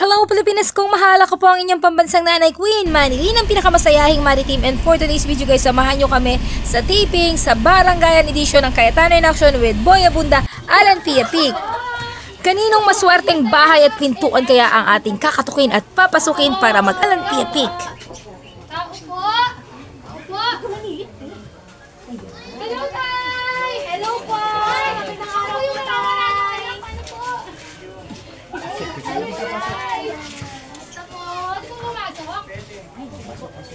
Hello Pilipinas, kung mahala ko po ang inyong pambansang nanay Queen Manilyn, ang pinakamasayahing maritim, and for today's video guys, samahan nyo kami sa taping sa Barangayan Edition ng Cayetano in Action with Boy Abunda, Alan Pia Pic. Kaninong maswerteng bahay at pintuan kaya ang ating kakatukin at papasukin para mag-Alan Pia Pic? Hello, Tay! Hello po! Magandang araw po, Tay! Hello, Tay! Basta po, di po pumasok? Hello po, Tay!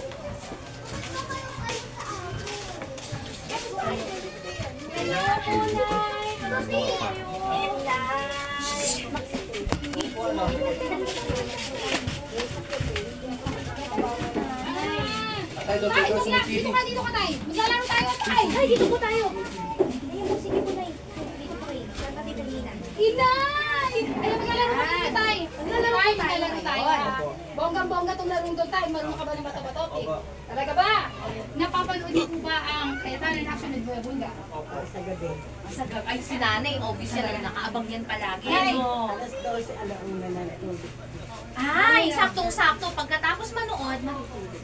Kamusta Dito ka, Tay. Maglalaro tayo, Tay. Ay, dito po tayo. Ayun, sige po, Tay. Dito po, Tay. Santa Titalina. Inay! Ayun, maglalaro po tayo, Tay. Maglalaro tayo. Bonggang-bongga itong larong doon, Tay. Marunong ka ba ng bato-bato? Talaga ba? Napapanood niyo po ba ang Cayetano in Action with Boy Abunda? Sa gabi. Sa gabi, ay si nanay, obviously nakaabang yan palagi. Ay! Alas 12, alauna na natulog. Ay, saktong-sakto. Pagkatapos manood, matutulog.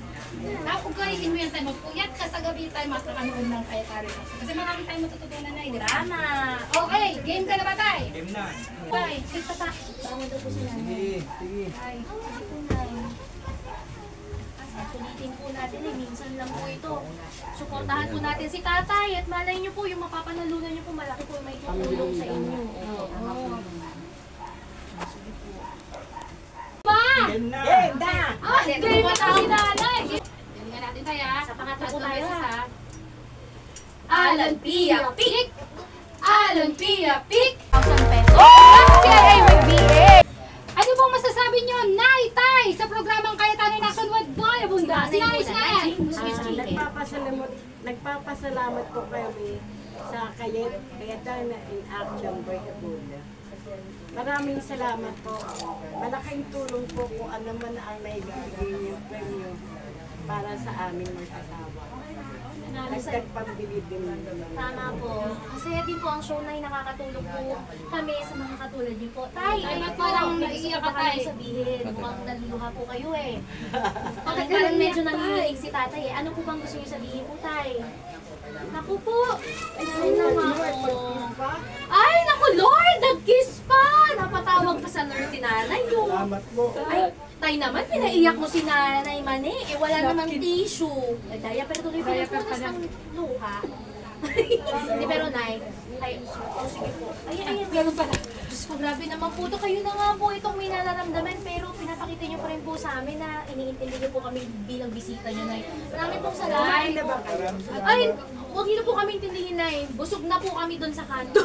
Ugayin mo yan tayo. Magpuyat ka sa gabi tayo makakanood ng Cayetano in Action. Kasi marami tayong matututunan na, di ba? Tama. Okay, game ka na ba, Tay? Game na. Tay, sige pa. Tama daw po sila. Sige. Ay, Sulitin po natin eh, minsan lang po ito. Suportahan po natin si tatay at malay niyo po yung mapapanalunan niyo po, malaki po yung may tutulong sa inyo. Game na. Game na! Ah, game na si nanay! Game nga natin tayo, ha? Sa pangatlo po At tayo, beses, ha? ha? Alan Pia Pic! Alan Pia Pic! 1,000 pesos. Ano pong masasabi niyo, Nay, Tay, sa programang Cayetano in Action with Boy Abunda? Si Nanay, si Nanay! Nagpapasalamat po kami sa Cayetano in Action Boy Abunda. Maraming salamat po. Malaking tulong po kung ano man ang naibigay niyo premyo para sa amin mag-asawa. Nagpambili din naman. Tama po. Masaya din po ang show na nakakatulong po kami sa mga katulad niyo po. Tay, Ay, ayun ba't po, parang may naiiyak gusto ka, ko pa kayong Tay? sabihin. Mukhang naluluha po kayo eh. Bakit ka Parang naiiyak, medyo Tay? nanginginig si tatay eh. Ano po bang gusto niyo sabihin po, Tay? Naku po. Ay, naku ako. Ay, naku Lord! Nag-kiss pa! Napatawag pa sa Lord si nanay. Yung... Salamat po. Ay, tay naman, pinaiyak mo si nanay Mane. Eh, wala namang tissue. Eh, diaper tuloy pinapunas ng luha. Hindi, pero nay. Ay, oh, sige po. Ay, Ganun pala. Diyos ko, grabe naman po ito. Kayo na nga po itong may nararamdaman, pero pinapakita niyo pa rin po sa amin na iniintindi niyo po kami bilang bisita niyo, Nay. Maraming pong salamat. Nay, Ay, huwag niyo po kami intindihin, Nay. Busog na po kami doon sa kanto.